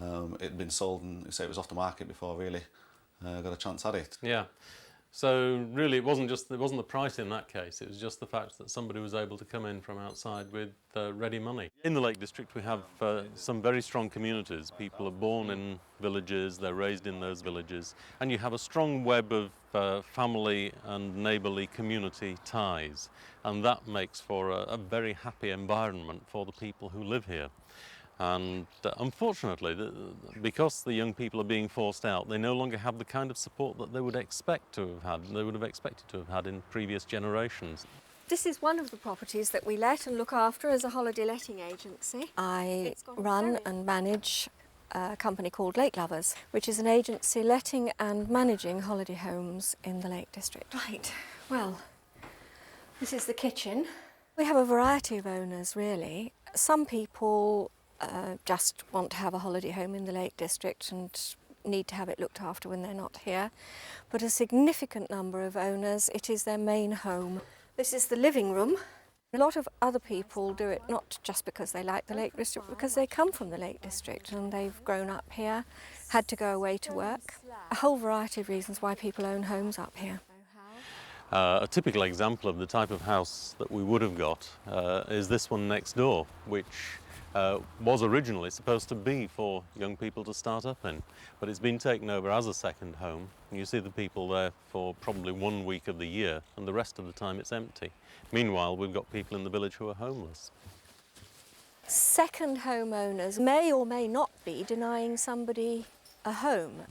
It had been sold and say it was off the market before really got a chance at it. Yeah. So really, it wasn't the price in that case. It was just the fact that somebody was able to come in from outside with ready money. In the Lake District, we have some very strong communities. People are born in villages, they're raised in those villages, and you have a strong web of family and neighbourly community ties, and that makes for a very happy environment for the people who live here. And unfortunately, because the young people are being forced out, they no longer have the kind of support that they would expect to have had, they would have expected to have had in previous generations. This is one of the properties that we let and look after as a holiday letting agency. I run and manage a company called Lake Lovers, which is an agency letting and managing holiday homes in the Lake District. Right, well, this is the kitchen. We have a variety of owners, really. Some people just want to have a holiday home in the Lake District and need to have it looked after when they're not here. But a significant number of owners, it is their main home. This is the living room. A lot of other people do it not just because they like the Lake District, because they come from the Lake District and they've grown up here, had to go away to work. A whole variety of reasons why people own homes up here. A typical example of the type of house that we would have got is this one next door, which was originally supposed to be for young people to start up in, but it's been taken over as a second home. You see the people there for probably 1 week of the year, and the rest of the time it's empty. Meanwhile, we've got people in the village who are homeless. Second homeowners may or may not be denying somebody a home.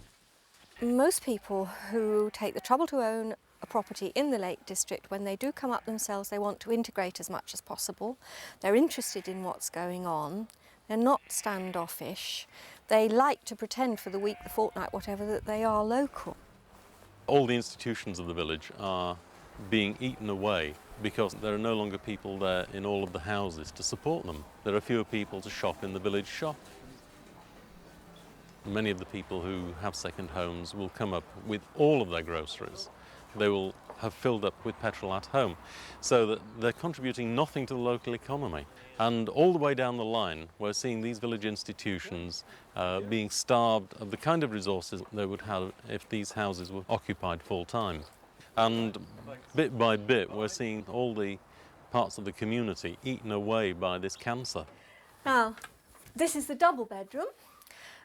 Most people who take the trouble to own a property in the Lake District, when they do come up themselves, they want to integrate as much as possible. They're interested in what's going on. They're not standoffish. They like to pretend for the week, the fortnight, whatever, that they are local. All the institutions of the village are being eaten away because there are no longer people there in all of the houses to support them. There are fewer people to shop in the village shop. Many of the people who have second homes will come up with all of their groceries. They will have filled up with petrol at home, so that they're contributing nothing to the local economy. And all the way down the line, we're seeing these village institutions being starved of the kind of resources they would have if these houses were occupied full time. And bit by bit, we're seeing all the parts of the community eaten away by this cancer. Now, this is the double bedroom.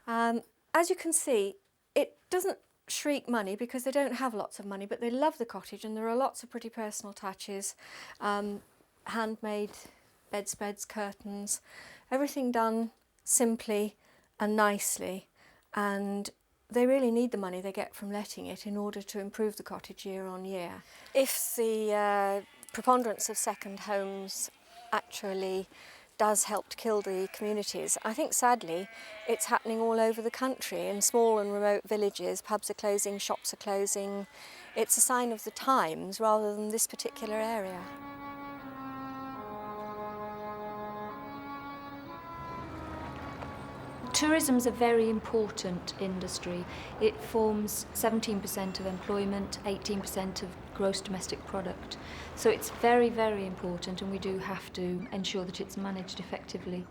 As you can see, it doesn't shriek money because they don't have lots of money, but they love the cottage, and there are lots of pretty personal touches. Handmade bedspreads, curtains, everything done simply and nicely, and they really need the money they get from letting it in order to improve the cottage year on year. If the preponderance of second homes actually does help to kill the communities, I think sadly it's happening all over the country. In small and remote villages, pubs are closing, shops are closing. It's a sign of the times rather than this particular area. Tourism is a very important industry. It forms 17% of employment, 18% of gross domestic product. So it's very, very important, and we do have to ensure that it's managed effectively.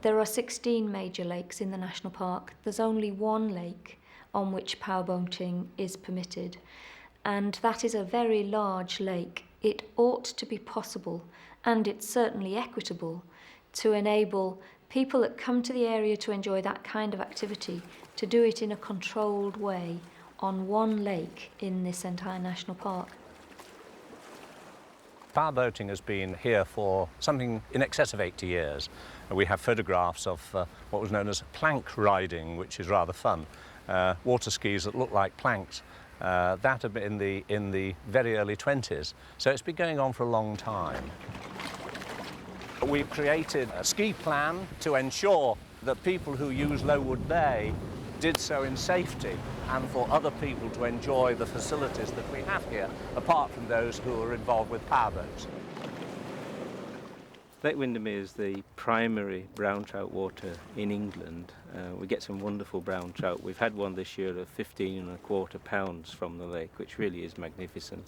There are 16 major lakes in the national park. There's only one lake on which powerboating is permitted, and that is a very large lake. It ought to be possible, and it's certainly equitable, to enable people that come to the area to enjoy that kind of activity to do it in a controlled way on one lake in this entire national park. Powerboating has been here for something in excess of 80 years. We have photographs of what was known as plank riding, which is rather fun. Water skis that look like planks. That had been in the very early 20s. So it's been going on for a long time. We've created a ski plan to ensure that people who use Lowood Bay did so in safety, and for other people to enjoy the facilities that we have here, apart from those who are involved with powerboats. Lake Windermere is the primary brown trout water in England. We get some wonderful brown trout. We've had one this year of 15¼ pounds from the lake, which really is magnificent.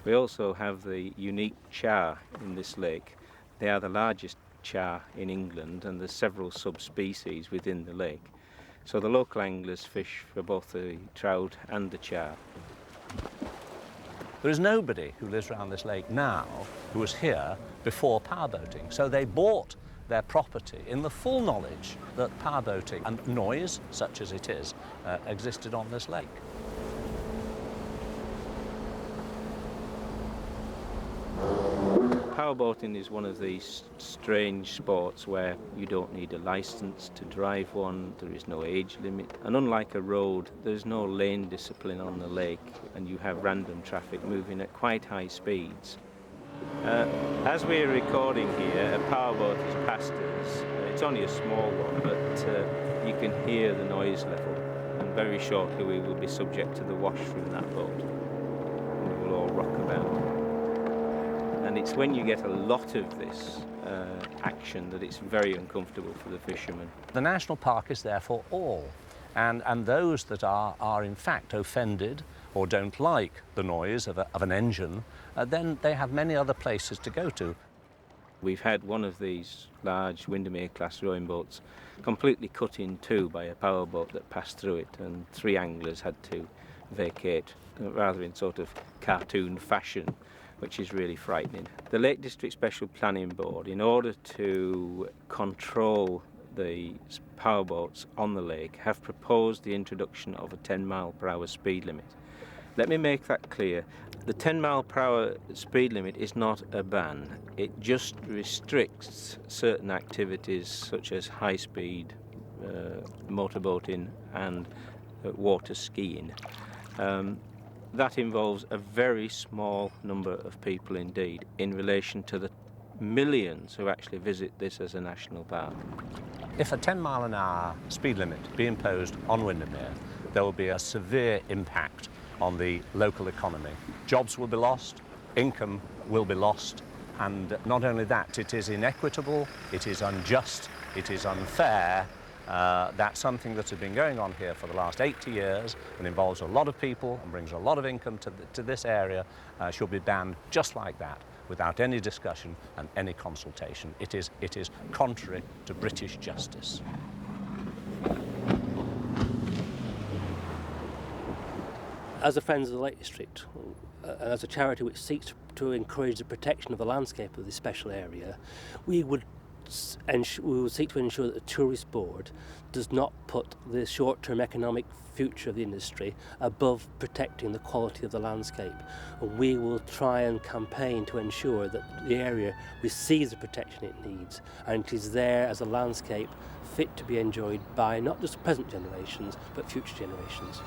We also have the unique char in this lake. They are the largest char in England, and there's several subspecies within the lake. So the local anglers fish for both the trout and the char. There is nobody who lives around this lake now who was here before powerboating. So they bought their property in the full knowledge that powerboating and noise, such as it is, existed on this lake. Powerboating is one of these strange sports where you don't need a license to drive one, there is no age limit, and unlike a road, there's no lane discipline on the lake, and you have random traffic moving at quite high speeds. As we're recording here, a powerboat has passed us. It's only a small one, but you can hear the noise level, and very shortly we will be subject to the wash from that boat, and we will all rock about. And it's when you get a lot of this action that it's very uncomfortable for the fishermen. The national park is there for all, and those that are in fact offended or don't like the noise of an engine, then they have many other places to go to. We've had one of these large Windermere class rowing boats completely cut in two by a powerboat that passed through it, and 3 anglers had to vacate, rather in sort of cartoon fashion, which is really frightening. The Lake District Special Planning Board, in order to control the powerboats on the lake, have proposed the introduction of a 10-mile-per-hour speed limit. Let me make that clear. The 10-mile-per-hour speed limit is not a ban. It just restricts certain activities such as high-speed motorboating and water skiing. That involves a very small number of people indeed in relation to the millions who actually visit this as a national park. If a 10-mile-an-hour speed limit be imposed on Windermere, there will be a severe impact on the local economy. Jobs will be lost, income will be lost, and not only that, it is inequitable, it is unjust, it is unfair. That's something that has been going on here for the last 80 years and involves a lot of people and brings a lot of income to this area, should be banned just like that, without any discussion and any consultation. It is contrary to British justice. As a Friends of the Lake District, as a charity which seeks to encourage the protection of the landscape of this special area, we will seek to ensure that the Tourist Board does not put the short-term economic future of the industry above protecting the quality of the landscape. And we will try and campaign to ensure that the area receives the protection it needs, and it is there as a landscape fit to be enjoyed by not just present generations but future generations.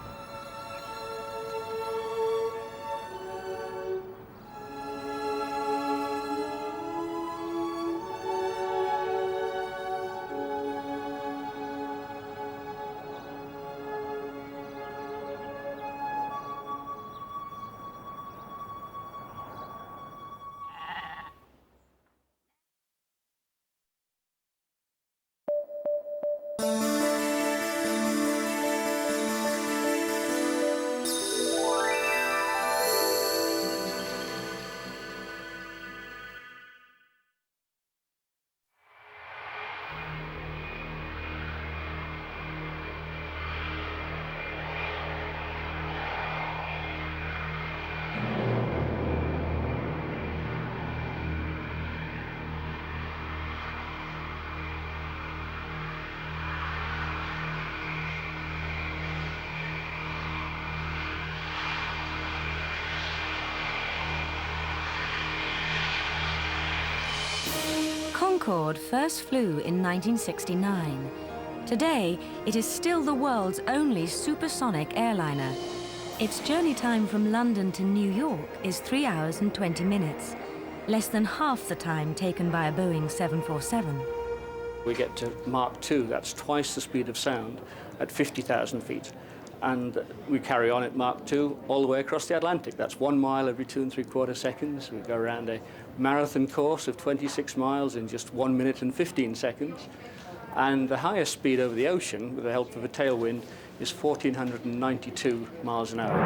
Concorde first flew in 1969. Today, it is still the world's only supersonic airliner. Its journey time from London to New York is 3 hours and 20 minutes, less than half the time taken by a Boeing 747. We get to Mach 2, that's twice the speed of sound at 50,000 feet. And we carry on at Mach 2 all the way across the Atlantic. That's 1 mile every 2 3/4 seconds. We go around a marathon course of 26 miles in just 1 minute and 15 seconds. And the highest speed over the ocean, with the help of a tailwind, is 1,492 miles an hour.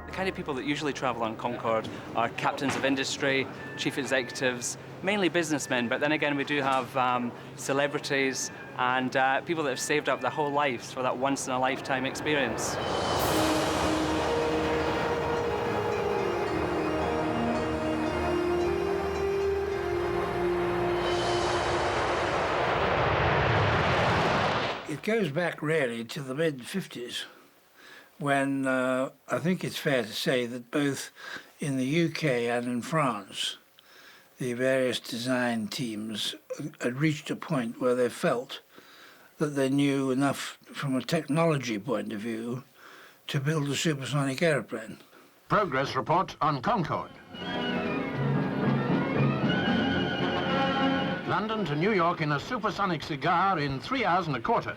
The kind of people that usually travel on Concorde are captains of industry, chief executives, mainly businessmen, but then again we do have celebrities and people that have saved up their whole lives for that once-in-a-lifetime experience. It goes back really to the mid-50s when I think it's fair to say that both in the UK and in France the various design teams had reached a point where they felt that they knew enough from a technology point of view to build a supersonic aeroplane. Progress report on Concorde. London to New York in a supersonic cigar in 3 hours and a quarter.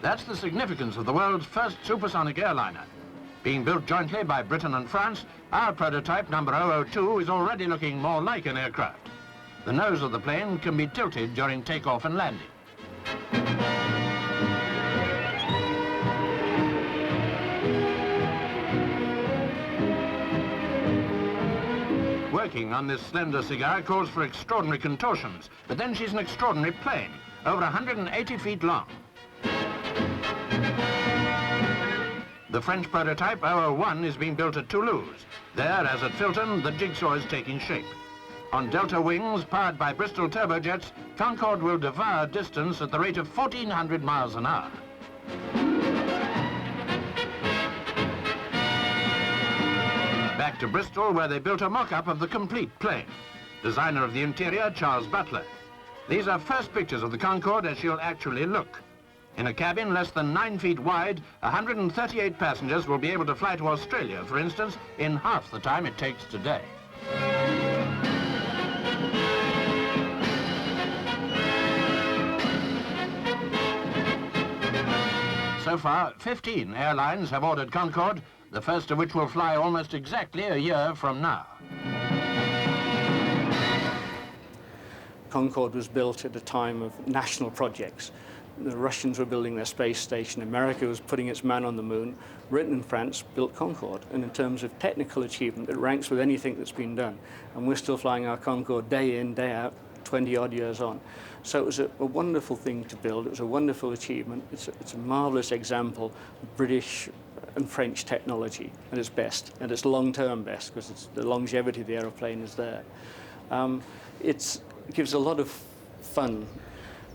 That's the significance of the world's first supersonic airliner. Being built jointly by Britain and France, our prototype number 002 is already looking more like an aircraft. The nose of the plane can be tilted during takeoff and landing. Working on this slender cigar calls for extraordinary contortions, but then she's an extraordinary plane, over 180 feet long. The French prototype 001 is being built at Toulouse. There, as at Filton, the jigsaw is taking shape. On Delta wings, powered by Bristol turbojets, Concorde will devour distance at the rate of 1,400 miles an hour. Back to Bristol, where they built a mock-up of the complete plane. Designer of the interior, Charles Butler. These are first pictures of the Concorde as she'll actually look. In a cabin less than 9 feet wide, 138 passengers will be able to fly to Australia, for instance, in half the time it takes today. So far, 15 airlines have ordered Concorde, the first of which will fly almost exactly a year from now. Concorde was built at a time of national projects. The Russians were building their space station, America was putting its man on the moon, Britain and France built Concorde, and in terms of technical achievement it ranks with anything that's been done, and we're still flying our Concorde day in, day out, 20-odd years on. So it was a wonderful thing to build, it was a wonderful achievement, it's a marvellous example of British and French technology at its best, and its long-term best, because the longevity of the aeroplane is there. It gives a lot of fun.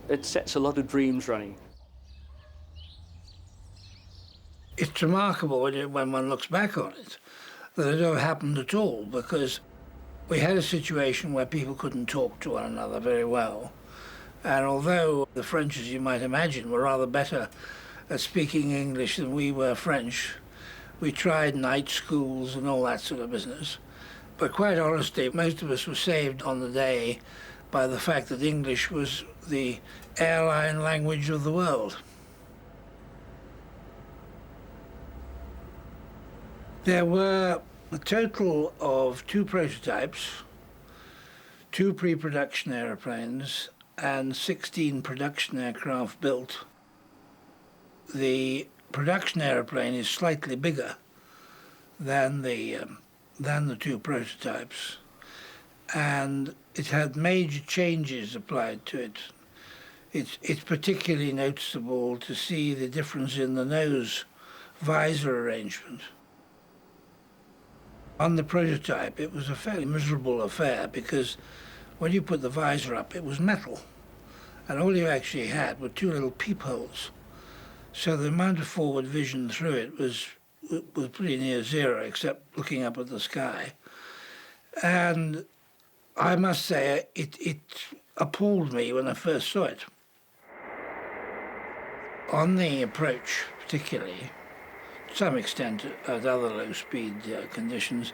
It sets a lot of dreams running. It's remarkable when one looks back on it that it ever happened at all, because we had a situation where people couldn't talk to one another very well. And although the French, as you might imagine, were rather better at speaking English than we were French, we tried night schools and all that sort of business. But quite honestly, most of us were saved on the day by the fact that English was the airline language of the world. There were a total of 2 prototypes, 2 pre-production aeroplanes, and 16 production aircraft built. The production aeroplane is slightly bigger than the 2 prototypes, and it had major changes applied to it. It's particularly noticeable to see the difference in the nose visor arrangement. On the prototype, it was a fairly miserable affair because when you put the visor up, it was metal, and all you actually had were 2 little peepholes. So the amount of forward vision through it was pretty near zero, except looking up at the sky. And I must say, it appalled me when I first saw it. On the approach, particularly, to some extent at other low-speed conditions,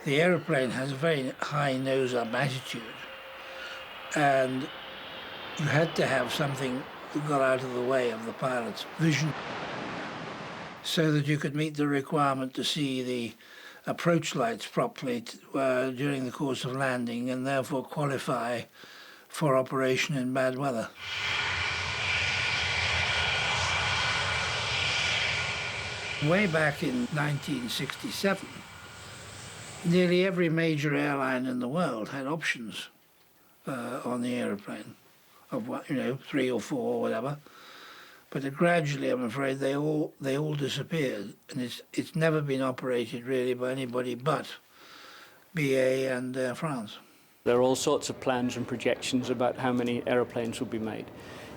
the aeroplane has a very high nose-up attitude, and you had to have something that got out of the way of the pilot's vision so that you could meet the requirement to see the approach lights properly during the course of landing and therefore qualify for operation in bad weather. Way back in 1967, nearly every major airline in the world had options on the aeroplane of what, 3 or 4 or whatever. But gradually, I'm afraid, they all disappeared, and it's never been operated really by anybody but BA and Air France. There are all sorts of plans and projections about how many aeroplanes would be made.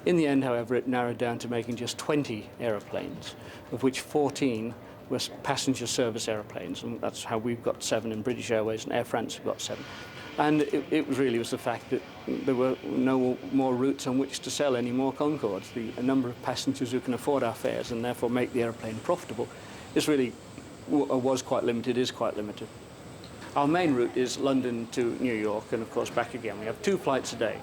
In the end, however, it narrowed down to making just 20 aeroplanes, of which 14 were passenger service aeroplanes, and that's how we've got 7 in British Airways, and Air France have got 7. And it really was the fact that there were no more routes on which to sell any more Concords. The number of passengers who can afford our fares and therefore make the aeroplane profitable was quite limited, is quite limited. Our main route is London to New York, and of course back again. We have 2 flights a day.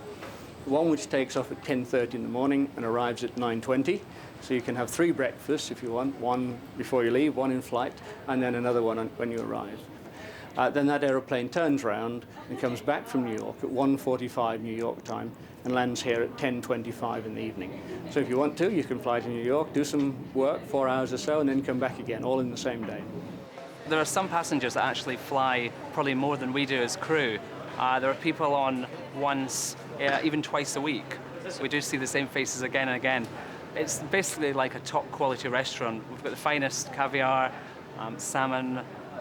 One which takes off at 10:30 in the morning and arrives at 9:20. So you can have 3 breakfasts if you want, one before you leave, one in flight, and then another one when you arrive. Then that aeroplane turns round and comes back from New York at 1:45 New York time and lands here at 10:25 in the evening. So if you want to, you can fly to New York, do some work, 4 hours or so, and then come back again, all in the same day. There are some passengers that actually fly probably more than we do as crew. There are people on once, even twice a week. So we do see the same faces again and again. It's basically like a top quality restaurant. We've got the finest caviar, salmon,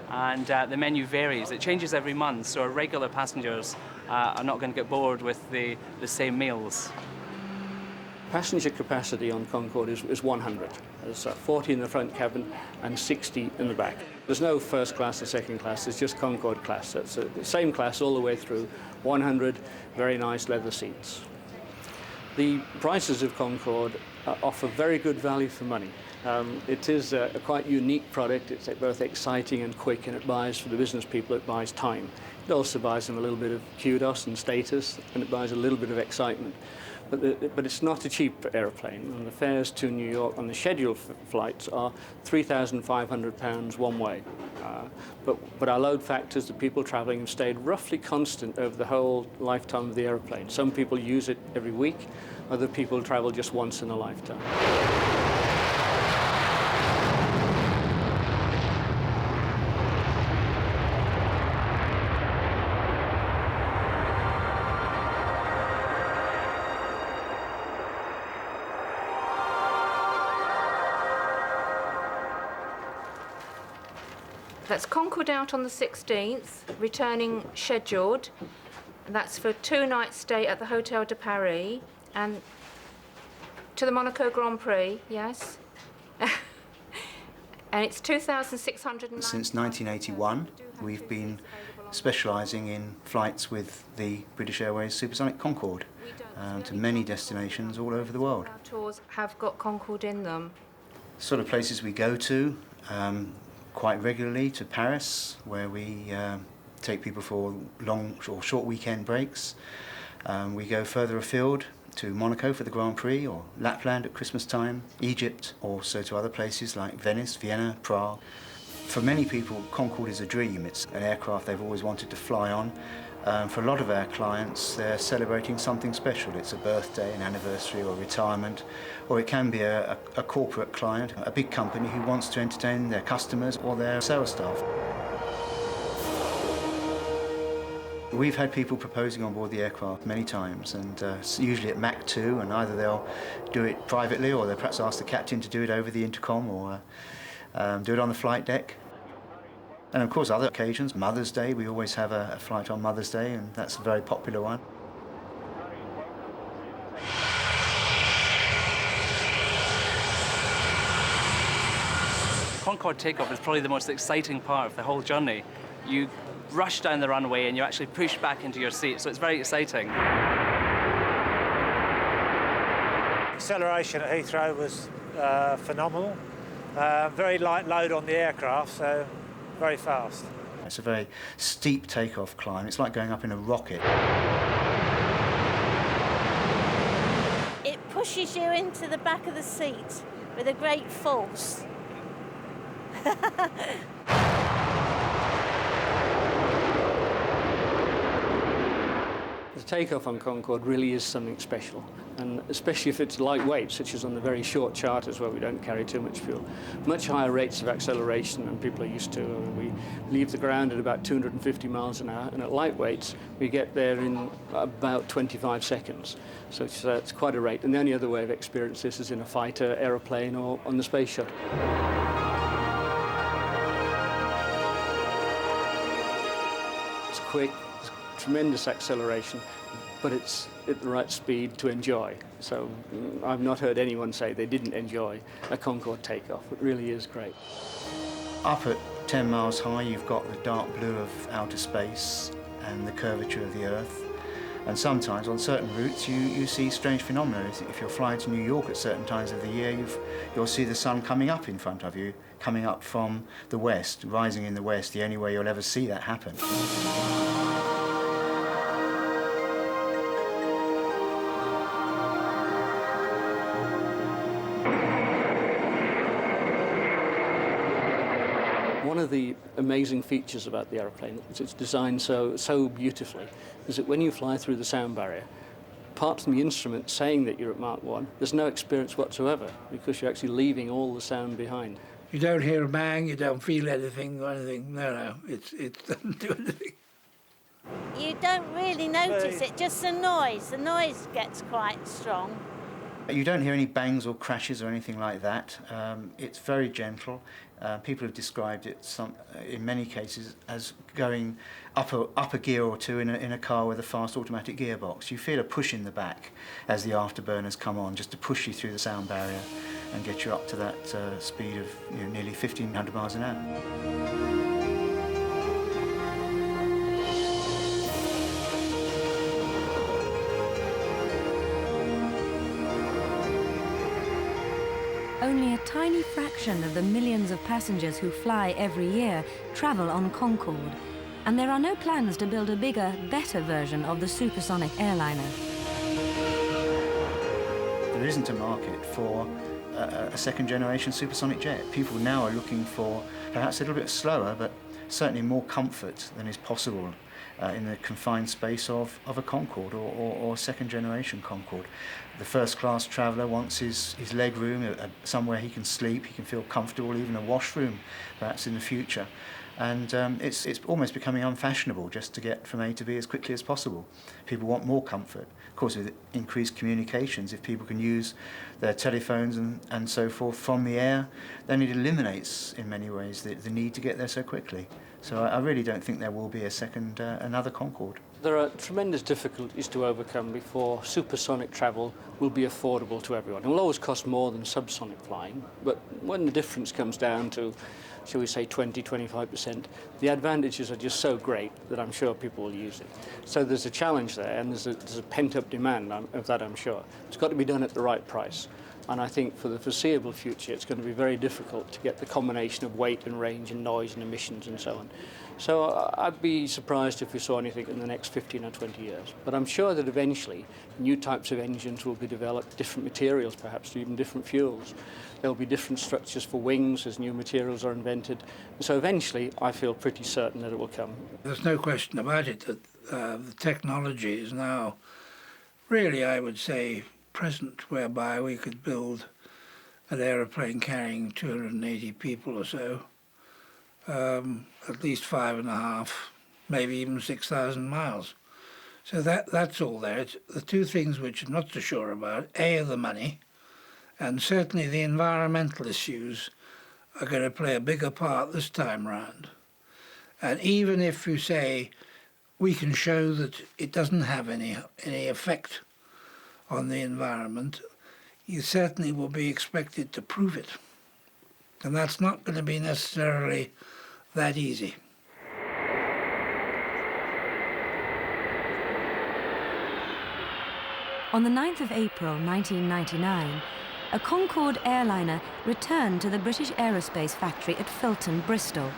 and the menu varies. It changes every month, so our regular passengers are not going to get bored with the same meals. Passenger capacity on Concorde is 100. There's 40 in the front cabin and 60 in the back. There's no first class or second class, it's just Concorde class. So it's the same class all the way through, 100 very nice leather seats. The prices of Concorde offer very good value for money. It is a quite unique product. It's both exciting and quick, and it buys, for the business people, it buys time. It also buys them a little bit of kudos and status, and it buys a little bit of excitement. But it's not a cheap aeroplane, and the fares to New York on the scheduled flights are £3,500 one way. But our load factors, the people travelling, have stayed roughly constant over the whole lifetime of the aeroplane. Some people use it every week, other people travel just once in a lifetime. That's Concorde out on the 16th, returning scheduled. That's for 2-night stay at the Hotel de Paris and to the Monaco Grand Prix, yes. And it's 2,609. Since 1981, we've been specialising in flights with the British Airways Supersonic Concorde to many destinations all over the world. Our tours have got Concorde in them. Sort of places we go to quite regularly, to Paris, where we take people for long or short weekend breaks. We go further afield to Monaco for the Grand Prix, or Lapland at Christmas time, Egypt, also to other places like Venice, Vienna, Prague. For many people, Concorde is a dream. It's an aircraft they've always wanted to fly on. For a lot of our clients, they're celebrating something special. It's a birthday, an anniversary, or retirement, or it can be a corporate client, a big company who wants to entertain their customers or their sales staff. We've had people proposing on board the aircraft many times, and usually at Mach 2, and either they'll do it privately or they'll perhaps ask the captain to do it over the intercom, or do it on the flight deck. And of course, other occasions, Mother's Day, we always have a flight on Mother's Day, and that's a very popular one. Concorde takeoff is probably the most exciting part of the whole journey. You rush down the runway and you actually push back into your seat, so it's very exciting. Acceleration at Heathrow was phenomenal. Very light load on the aircraft, so very fast. It's a very steep takeoff climb. It's like going up in a rocket. It pushes you into the back of the seat with a great force. The takeoff on Concorde really is something special, and especially if it's lightweight, such as on the very short charters where we don't carry too much fuel. Much higher rates of acceleration than people are used to. We leave the ground at about 250 miles an hour, and at lightweights we get there in about 25 seconds. So it's quite a rate, and the only other way of experiencing this is in a fighter, aeroplane, or on the space shuttle. It's quick. Tremendous acceleration, but it's at the right speed to enjoy. So I've not heard anyone say they didn't enjoy a Concorde takeoff. It really is great. Up at 10 miles high, you've got the dark blue of outer space and the curvature of the Earth. And sometimes on certain routes you see strange phenomena. If you're flying to New York at certain times of the year, you'll see the sun coming up in front of you, coming up from the west, rising in the west, the only way you'll ever see that happen. One of the amazing features about the aeroplane, it's designed so beautifully, is that when you fly through the sound barrier, apart from the instrument saying that you're at Mach 1, there's no experience whatsoever, because you're actually leaving all the sound behind. You don't hear a bang, you don't feel anything or anything. No, it doesn't do anything. You don't really notice it, just the noise. The noise gets quite strong. You don't hear any bangs or crashes or anything like that. It's very gentle. People have described it in many cases as going up a gear or two in a car with a fast automatic gearbox. You feel a push in the back as the afterburners come on, just to push you through the sound barrier and get you up to that speed of nearly 1,500 miles an hour. Only a tiny fraction of the millions of passengers who fly every year travel on Concorde, and there are no plans to build a bigger, better version of the supersonic airliner. There isn't a market for a second-generation supersonic jet. People now are looking for perhaps a little bit slower, but certainly more comfort than is possible in the confined space of a Concorde or second-generation Concorde. The first-class traveller wants his leg room, somewhere he can sleep, he can feel comfortable, even a washroom perhaps in the future. And it's almost becoming unfashionable just to get from A to B as quickly as possible. People want more comfort. Of course, with increased communications, if people can use their telephones and so forth from the air, then it eliminates in many ways the need to get there so quickly. So I really don't think there will be another Concorde. There are tremendous difficulties to overcome before supersonic travel will be affordable to everyone. It will always cost more than subsonic flying, but when the difference comes down to, shall we say, 20–25%, the advantages are just so great that I'm sure people will use it. So there's a challenge there, and there's a pent-up demand of that, I'm sure. It's got to be done at the right price. And I think for the foreseeable future, it's going to be very difficult to get the combination of weight and range and noise and emissions and so on. So I'd be surprised if we saw anything in the next 15 or 20 years. But I'm sure that eventually new types of engines will be developed, different materials perhaps, even different fuels. There'll be different structures for wings as new materials are invented. So eventually, I feel pretty certain that it will come. There's no question about it that the technology is now really, I would say, present, whereby we could build an aeroplane carrying 280 people or so, at least 5.5, maybe even 6,000 miles. So that's all there. It's the two things which I'm not so sure about, A, are the money, and certainly the environmental issues are going to play a bigger part this time round. And even if you say we can show that it doesn't have any effect on the environment, you certainly will be expected to prove it. And that's not going to be necessarily that easy. On the 9th of April 1999, a Concorde airliner returned to the British Aerospace factory at Filton, Bristol,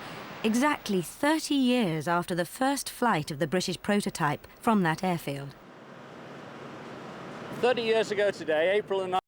exactly 30 years after the first flight of the British prototype from that airfield. 30 years ago today, April the 9th,